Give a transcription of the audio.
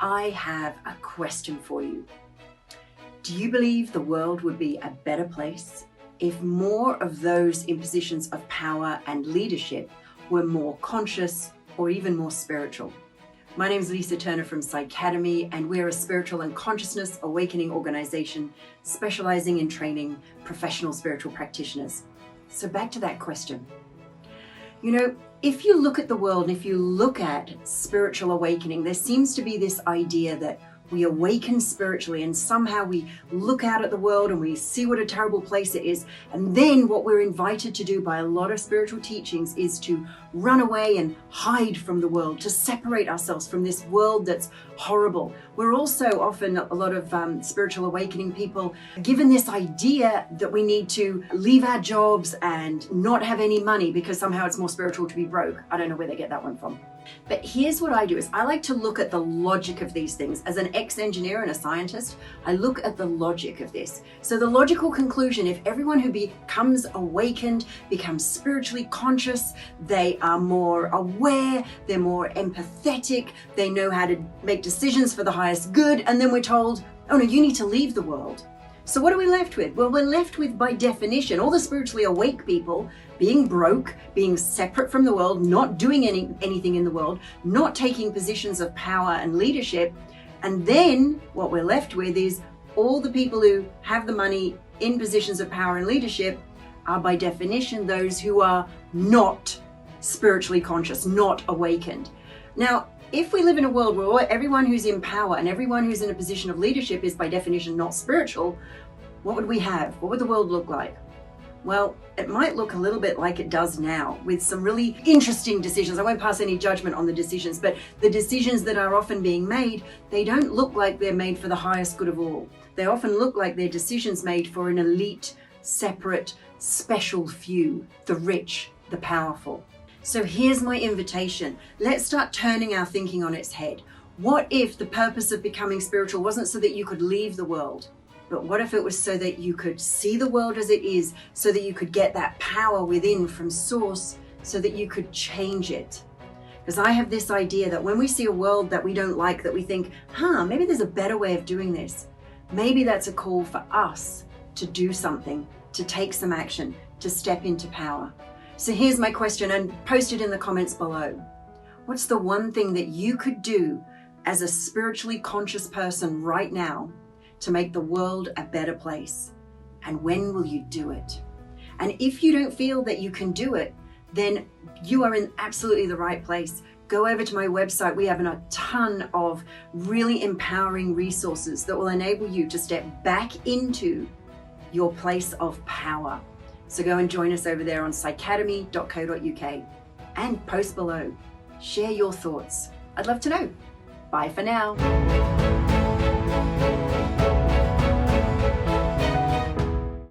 I have a question for you. Do you believe the world would be a better place if more of those in positions of power and leadership were more conscious or even more spiritual? My name is Lisa Turner from Psychademy, and we're a spiritual and consciousness awakening organization specializing in training professional spiritual practitioners. So back to that question. If you look at the world and if you look at spiritual awakening, there seems to be this idea that we awaken spiritually and somehow we look out at the world and we see what a terrible place it is. And then what we're invited to do by a lot of spiritual teachings is to run away and hide from the world, to separate ourselves from this world that's horrible. We're also often, a lot of spiritual awakening people, given this idea that we need to leave our jobs and not have any money because somehow it's more spiritual to be broke. I don't know where they get that one from. But here's what I do is I like to look at the logic of these things. As an ex-engineer and a scientist, I look at the logic of this. So the logical conclusion, if everyone who becomes awakened, becomes spiritually conscious, they are more aware, they're more empathetic, they know how to make decisions for the highest good, and then we're told, oh no, you need to leave the world. So what are we left with? Well, we're left with, by definition, all the spiritually awake people being broke, being separate from the world, not doing anything in the world, not taking positions of power and leadership. And then what we're left with is all the people who have the money in positions of power and leadership are by definition those who are not spiritually conscious, not awakened. Now, if we live in a world where everyone who's in power and everyone who's in a position of leadership is by definition not spiritual, what would we have? What would the world look like? Well, it might look a little bit like it does now, with some really interesting decisions. I won't pass any judgment on the decisions, but the decisions that are often being made, they don't look like they're made for the highest good of all. They often look like they're decisions made for an elite, separate, special few, the rich, the powerful. So here's my invitation. Let's start turning our thinking on its head. What if the purpose of becoming spiritual wasn't so that you could leave the world? But what if it was so that you could see the world as it is, so that you could get that power within from source, so that you could change it? Because I have this idea that when we see a world that we don't like, that we think, maybe there's a better way of doing this. Maybe that's a call for us to do something, to take some action, to step into power. So here's my question, and post it in the comments below. What's the one thing that you could do as a spiritually conscious person right now to make the world a better place? And when will you do it? And if you don't feel that you can do it, then you are in absolutely the right place. Go over to my website. We have a ton of really empowering resources that will enable you to step back into your place of power. So go and join us over there on psychademy.co.uk and post below. Share your thoughts. I'd love to know. Bye for now.